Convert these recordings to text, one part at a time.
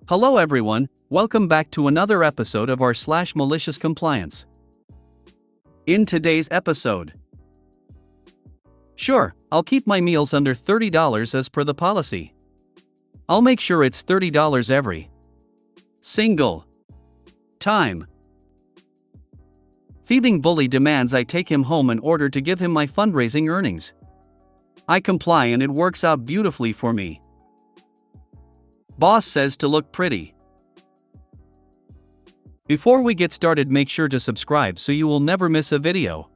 Hello everyone, welcome back to another episode of our /malicious compliance. In today's episode, sure, I'll keep my meals under $30 as per the policy. I'll make sure it's $30 every single time. Thieving bully demands I take him home in order to give him my fundraising earnings. I comply and it works out beautifully for me. Boss says to look pretty. Before we get started, make sure to subscribe so you will never miss a video.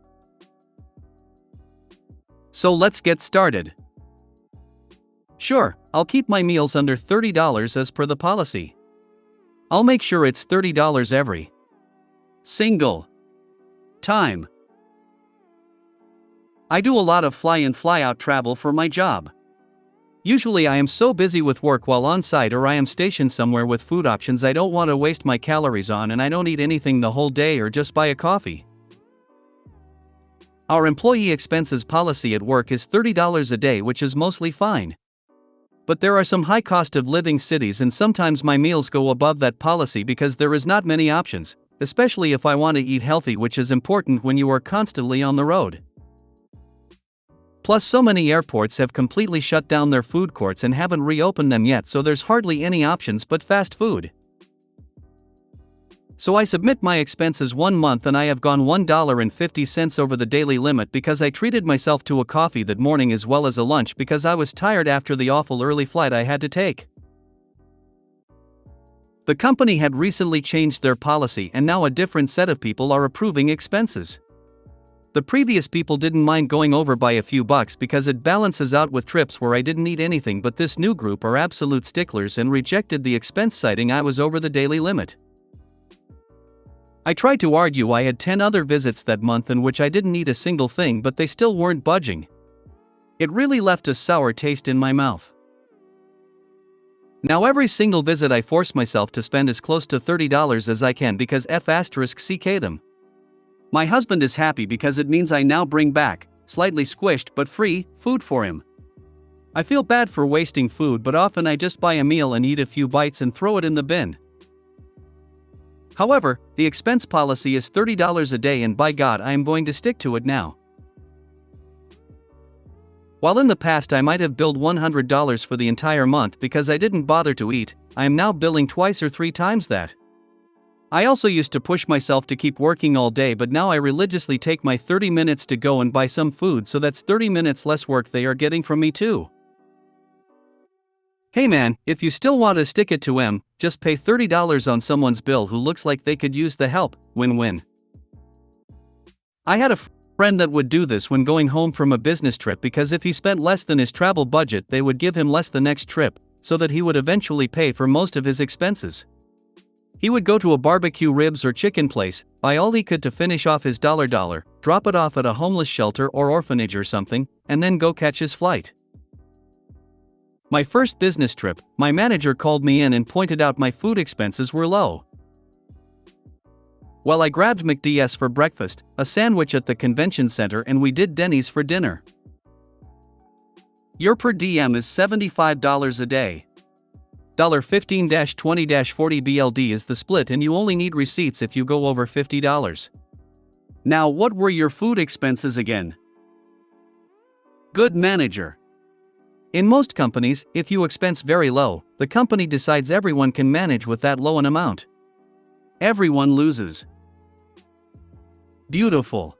So let's get started. Sure, I'll keep my meals under $30 as per the policy. I'll make sure it's $30 every single time. I do a lot of fly-in fly-out travel for my job. Usually I am so busy with work while on site or I am stationed somewhere with food options I don't want to waste my calories on, and I don't eat anything the whole day or just buy a coffee. Our employee expenses policy at work is $30 a day, which is mostly fine. But there are some high cost of living cities and sometimes my meals go above that policy because there is not many options, especially if I want to eat healthy, which is important when you are constantly on the road. Plus, so many airports have completely shut down their food courts and haven't reopened them yet, so there's hardly any options but fast food. So I submit my expenses 1 month and I have gone $1.50 over the daily limit because I treated myself to a coffee that morning as well as a lunch because I was tired after the awful early flight I had to take. The company had recently changed their policy and now a different set of people are approving expenses. The previous people didn't mind going over by a few bucks because it balances out with trips where I didn't eat anything, but this new group are absolute sticklers and rejected the expense, citing I was over the daily limit. I tried to argue I had 10 other visits that month in which I didn't eat a single thing, but they still weren't budging. It really left a sour taste in my mouth. Now every single visit I force myself to spend as close to $30 as I can because *CK them. My husband is happy because it means I now bring back, slightly squished but free, food for him. I feel bad for wasting food, but often I just buy a meal and eat a few bites and throw it in the bin. However, the expense policy is $30 a day and by God I am going to stick to it now. While in the past I might have billed $100 for the entire month because I didn't bother to eat, I am now billing twice or 3 times that. I also used to push myself to keep working all day, but now I religiously take my 30 minutes to go and buy some food, so that's 30 minutes less work they are getting from me too. Hey man, if you still want to stick it to M, just pay $30 on someone's bill who looks like they could use the help, win-win. I had a friend that would do this when going home from a business trip because if he spent less than his travel budget they would give him less the next trip, so that he would eventually pay for most of his expenses. He would go to a barbecue ribs or chicken place, buy all he could to finish off his $, drop it off at a homeless shelter or orphanage or something, and then go catch his flight. My first business trip, my manager called me in and pointed out my food expenses were low. Well, I grabbed McD's for breakfast, a sandwich at the convention center, and we did Denny's for dinner. Your per diem is $75 a day. $15-20-40 BLD is the split, and you only need receipts if you go over $50. Now, what were your food expenses again? Good manager. In most companies, if you expense very low, the company decides everyone can manage with that low an amount. Everyone loses. Beautiful.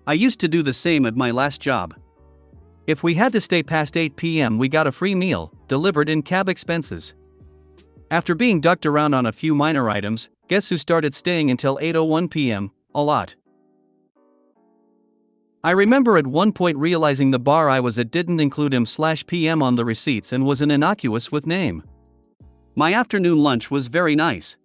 I used to do the same at my last job. If we had to stay past 8 p.m., we got a free meal, delivered in cab expenses. After being ducked around on a few minor items, guess who started staying until 8:01 p.m., a lot. I remember at one point realizing the bar I was at didn't include M/PM on the receipts and was an innocuous with name. My afternoon lunch was very nice.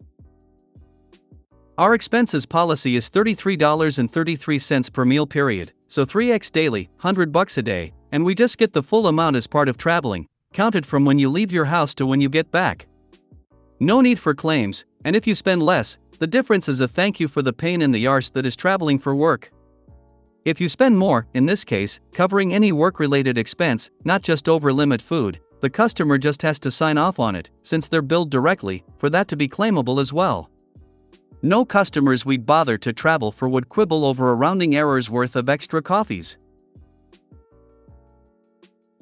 Our expenses policy is $33.33 per meal period, so 3x daily, $100 a day, and we just get the full amount as part of traveling, counted from when you leave your house to when you get back. No need for claims, and if you spend less, the difference is a thank you for the pain in the arse that is traveling for work. If you spend more, in this case, covering any work-related expense, not just over-limit food, the customer just has to sign off on it, since they're billed directly, for that to be claimable as well. No customers we'd bother to travel for would quibble over a rounding error's worth of extra coffees.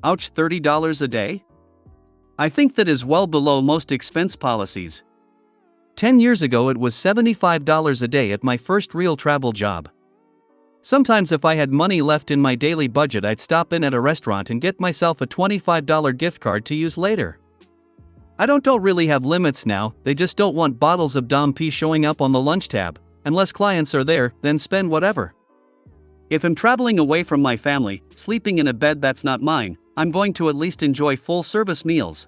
Ouch, $30 a day? I think that is well below most expense policies. 10 years ago it was $75 a day at my first real travel job. Sometimes if I had money left in my daily budget I'd stop in at a restaurant and get myself a $25 gift card to use later. I don't really have limits now, they just don't want bottles of Dom P showing up on the lunch tab. Unless clients are there, then spend whatever. If I'm traveling away from my family, sleeping in a bed that's not mine, I'm going to at least enjoy full-service meals.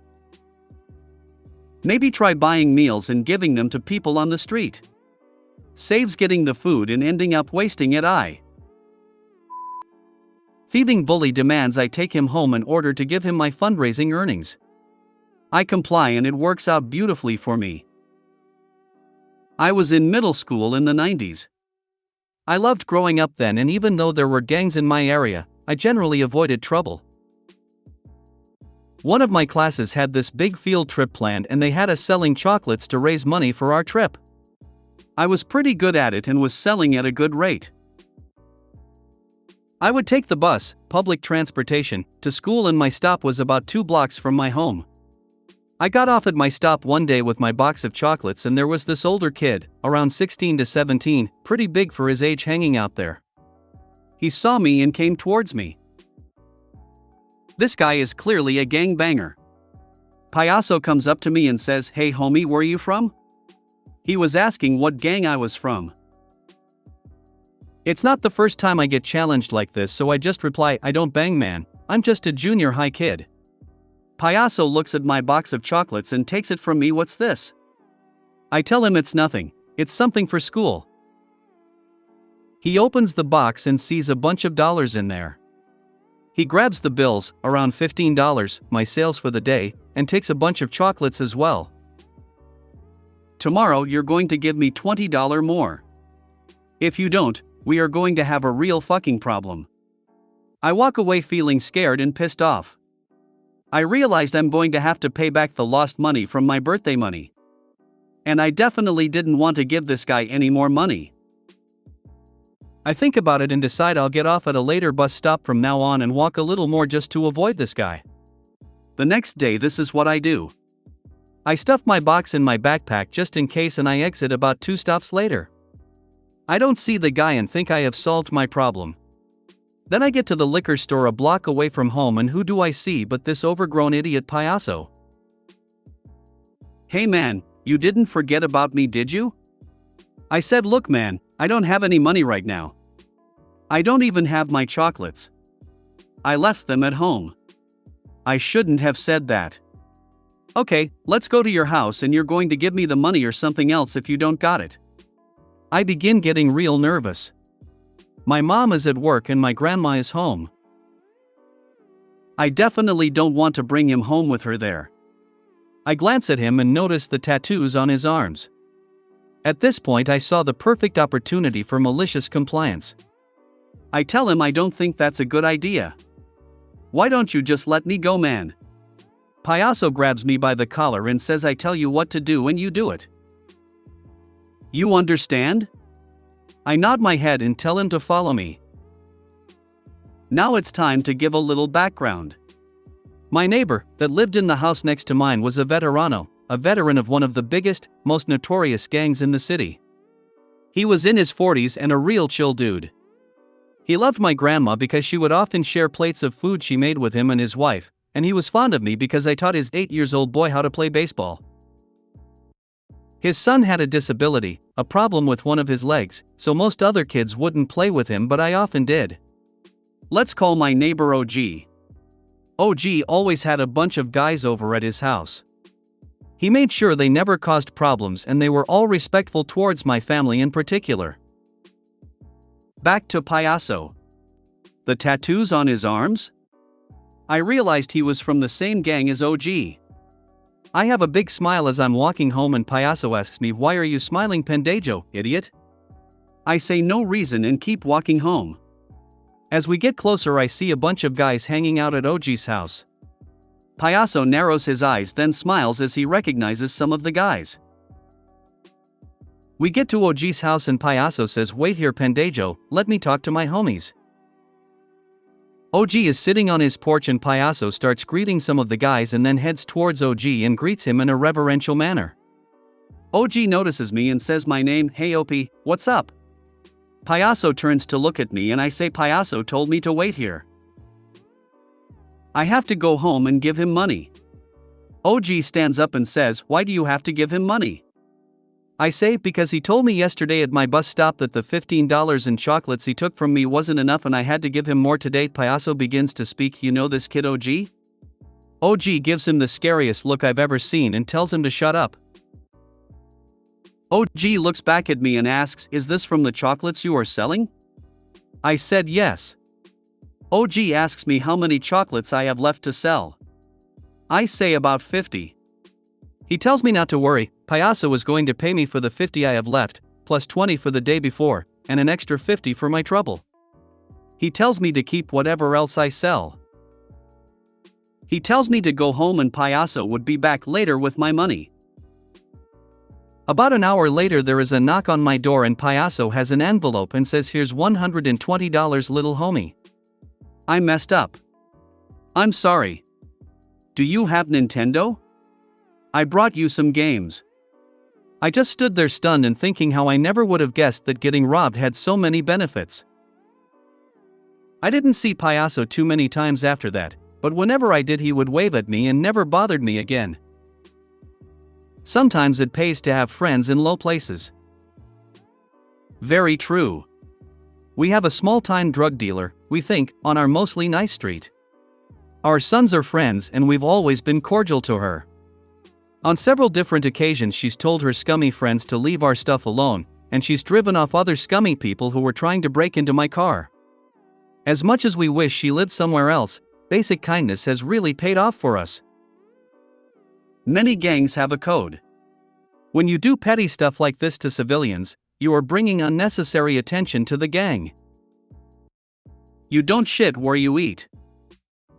Maybe try buying meals and giving them to people on the street. Saves getting the food and ending up wasting it. Thieving bully demands I take him home in order to give him my fundraising earnings. I comply and it works out beautifully for me. I was in middle school in the 90s. I loved growing up then, and even though there were gangs in my area, I generally avoided trouble. One of my classes had this big field trip planned and they had us selling chocolates to raise money for our trip. I was pretty good at it and was selling at a good rate. I would take the bus, public transportation, to school and my stop was about 2 blocks from my home. I got off at my stop one day with my box of chocolates and there was this older kid, around 16 to 17, pretty big for his age, hanging out there. He saw me and came towards me. This guy is clearly a gangbanger. Payaso comes up to me and says, "Hey homie, where you from?" He was asking what gang I was from. It's not the first time I get challenged like this, so I just reply, "I don't bang man, I'm just a junior high kid." Payaso looks at my box of chocolates and takes it from me. "What's this?" I tell him it's nothing, it's something for school. He opens the box and sees a bunch of dollars in there. He grabs the bills, around $15, my sales for the day, and takes a bunch of chocolates as well. "Tomorrow you're going to give me $20 more. If you don't, we are going to have a real fucking problem." I walk away feeling scared and pissed off. I realized I'm going to have to pay back the lost money from my birthday money. And I definitely didn't want to give this guy any more money. I think about it and decide I'll get off at a later bus stop from now on and walk a little more just to avoid this guy. The next day this is what I do. I stuff my box in my backpack just in case and I exit about 2 stops later. I don't see the guy and think I have solved my problem. Then I get to the liquor store a block away from home and who do I see but this overgrown idiot Payaso. "Hey man, you didn't forget about me, did you?" I said, "Look man, I don't have any money right now. I don't even have my chocolates. I left them at home." I shouldn't have said that. "Okay, let's go to your house and you're going to give me the money or something else if you don't got it." I begin getting real nervous. My mom is at work and my grandma is home. I definitely don't want to bring him home with her there. I glance at him and notice the tattoos on his arms. At this point I saw the perfect opportunity for malicious compliance. I tell him I don't think that's a good idea. "Why don't you just let me go man?" Payaso grabs me by the collar and says, "I tell you what to do and you do it. You understand?" I nod my head and tell him to follow me. Now it's time to give a little background. My neighbor, that lived in the house next to mine, was a veteran of one of the biggest, most notorious gangs in the city. He was in his 40s and a real chill dude. He loved my grandma because she would often share plates of food she made with him and his wife, and he was fond of me because I taught his 8-year-old boy how to play baseball. His son had a disability, a problem with one of his legs, so most other kids wouldn't play with him but I often did. Let's call my neighbor OG. OG always had a bunch of guys over at his house. He made sure they never caused problems and they were all respectful towards my family in particular. Back to Payaso. The tattoos on his arms? I realized he was from the same gang as OG. I have a big smile as I'm walking home and Payaso asks me, "Why are you smiling, pendejo, idiot?" I say no reason and keep walking home. As we get closer I see a bunch of guys hanging out at OG's house. Payaso narrows his eyes then smiles as he recognizes some of the guys. We get to OG's house and Payaso says, "Wait here Pendejo, let me talk to my homies." OG is sitting on his porch and Payaso starts greeting some of the guys and then heads towards OG and greets him in a reverential manner. OG notices me and says my name. "Hey OP, what's up?" Payaso turns to look at me and I say, "Payaso told me to wait here. I have to go home and give him money." OG stands up and says, "Why do you have to give him money?" I say, "Because he told me yesterday at my bus stop that the $15 in chocolates he took from me wasn't enough and I had to give him more today." Payaso begins to speak. "You know this kid OG?" OG gives him the scariest look I've ever seen and tells him to shut up. OG looks back at me and asks, "Is this from the chocolates you are selling?" I said yes. OG asks me how many chocolates I have left to sell. I say about 50. He tells me not to worry, Payaso is going to pay me for the 50 I have left, plus 20 for the day before, and an extra 50 for my trouble. He tells me to keep whatever else I sell. He tells me to go home and Payaso would be back later with my money. About an hour later there is a knock on my door and Payaso has an envelope and says, "Here's $120 little homie." I messed up. "I'm sorry. Do you have Nintendo? I brought you some games." I just stood there stunned and thinking how I never would have guessed that getting robbed had so many benefits. I didn't see Payaso too many times after that, but whenever I did he would wave at me and never bothered me again. Sometimes it pays to have friends in low places. Very true. We have a small-time drug dealer, we think, on our mostly nice street. Our sons are friends and we've always been cordial to her. On several different occasions she's told her scummy friends to leave our stuff alone, and she's driven off other scummy people who were trying to break into my car. As much as we wish she lived somewhere else, basic kindness has really paid off for us. Many gangs have a code. When you do petty stuff like this to civilians, you are bringing unnecessary attention to the gang. You don't shit where you eat.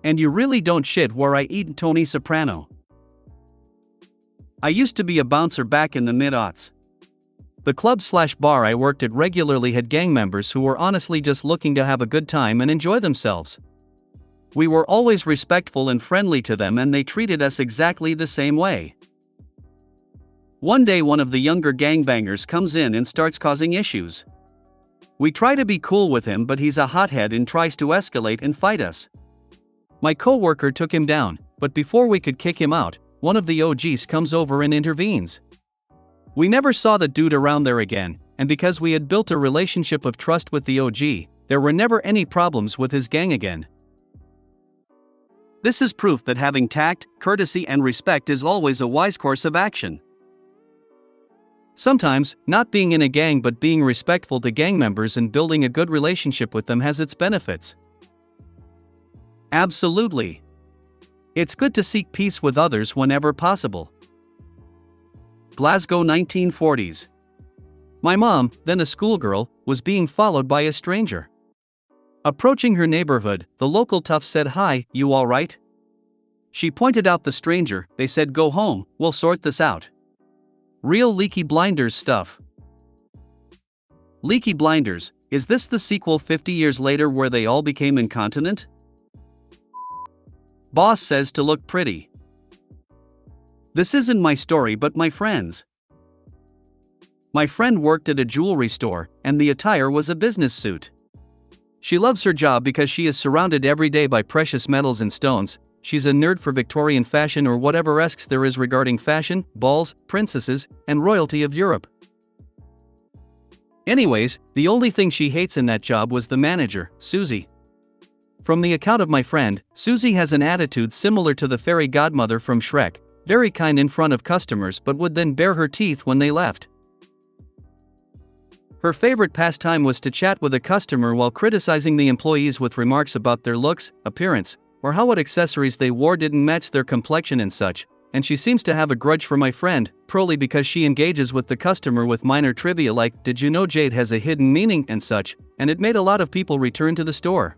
And you really don't shit where I eat. Tony Soprano. I used to be a bouncer back in the mid-aughts. The club/bar I worked at regularly had gang members who were honestly just looking to have a good time and enjoy themselves. We were always respectful and friendly to them and they treated us exactly the same way. One day one of the younger gangbangers comes in and starts causing issues. We try to be cool with him but he's a hothead and tries to escalate and fight us. My coworker took him down, but before we could kick him out, one of the OGs comes over and intervenes. We never saw the dude around there again, and because we had built a relationship of trust with the OG, there were never any problems with his gang again. This is proof that having tact, courtesy and respect is always a wise course of action. Sometimes, not being in a gang but being respectful to gang members and building a good relationship with them has its benefits. Absolutely. It's good to seek peace with others whenever possible. Glasgow 1940s. My mom, then a schoolgirl, was being followed by a stranger. Approaching her neighborhood, the local tough said, "Hi, you alright?" She pointed out the stranger. They said, "Go home, we'll sort this out." Real Leaky Blinders stuff. Leaky Blinders, is this the sequel 50 years later where they all became incontinent? Boss says to look pretty. This isn't my story but my friend's. My friend worked at a jewelry store, and the attire was a business suit. She loves her job because she is surrounded every day by precious metals and stones. She's a nerd for Victorian fashion or whatever else there is regarding fashion, balls, princesses, and royalty of Europe. Anyways, the only thing she hates in that job was the manager, Susie. From the account of my friend, Susie has an attitude similar to the fairy godmother from Shrek, very kind in front of customers but would then bare her teeth when they left. Her favorite pastime was to chat with a customer while criticizing the employees with remarks about their looks, appearance, or how what accessories they wore didn't match their complexion and such, and she seems to have a grudge for my friend, probably because she engages with the customer with minor trivia like, "Did you know jade has a hidden meaning?" and such, and it made a lot of people return to the store.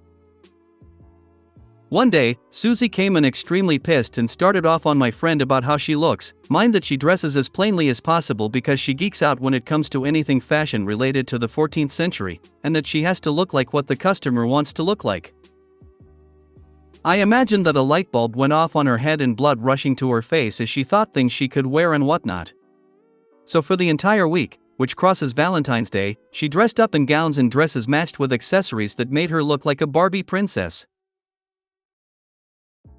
One day, Susie came in extremely pissed and started off on my friend about how she looks, mind that she dresses as plainly as possible because she geeks out when it comes to anything fashion related to the 14th century, and that she has to look like what the customer wants to look like. I imagine that a light bulb went off on her head and blood rushing to her face as she thought things she could wear and whatnot. So for the entire week, which crosses Valentine's Day, she dressed up in gowns and dresses matched with accessories that made her look like a Barbie princess.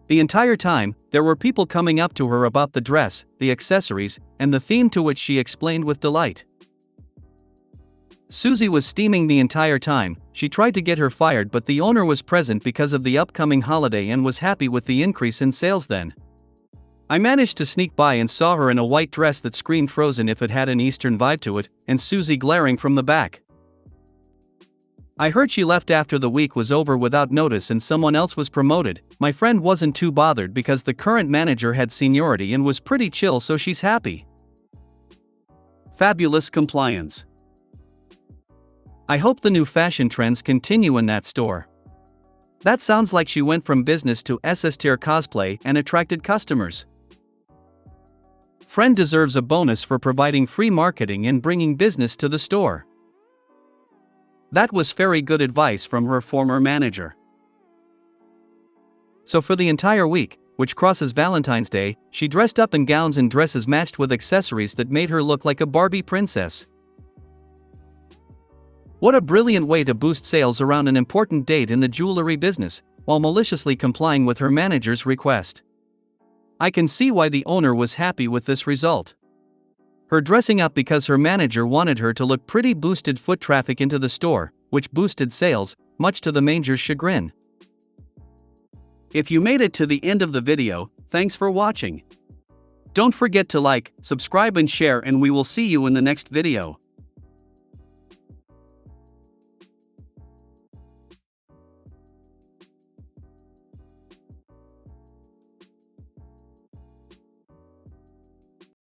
The entire time, there were people coming up to her about the dress, the accessories, and the theme, to which she explained with delight. Susie was steaming the entire time. She tried to get her fired, but the owner was present because of the upcoming holiday and was happy with the increase in sales then. I managed to sneak by and saw her in a white dress that screamed Frozen if it had an Eastern vibe to it, and Susie glaring from the back. I heard she left after the week was over without notice and someone else was promoted. My friend wasn't too bothered because the current manager had seniority and was pretty chill, so she's happy. Fabulous compliance. I hope the new fashion trends continue in that store. That sounds like she went from business to S-tier cosplay and attracted customers. Friend deserves a bonus for providing free marketing and bringing business to the store. That was very good advice from her former manager. So for the entire week, which crosses Valentine's Day, she dressed up in gowns and dresses matched with accessories that made her look like a Barbie princess. What a brilliant way to boost sales around an important date in the jewelry business, while maliciously complying with her manager's request. I can see why the owner was happy with this result. Her dressing up because her manager wanted her to look pretty boosted foot traffic into the store, which boosted sales, much to the manager's chagrin. If you made it to the end of the video, thanks for watching. Don't forget to like, subscribe and share, and we will see you in the next video.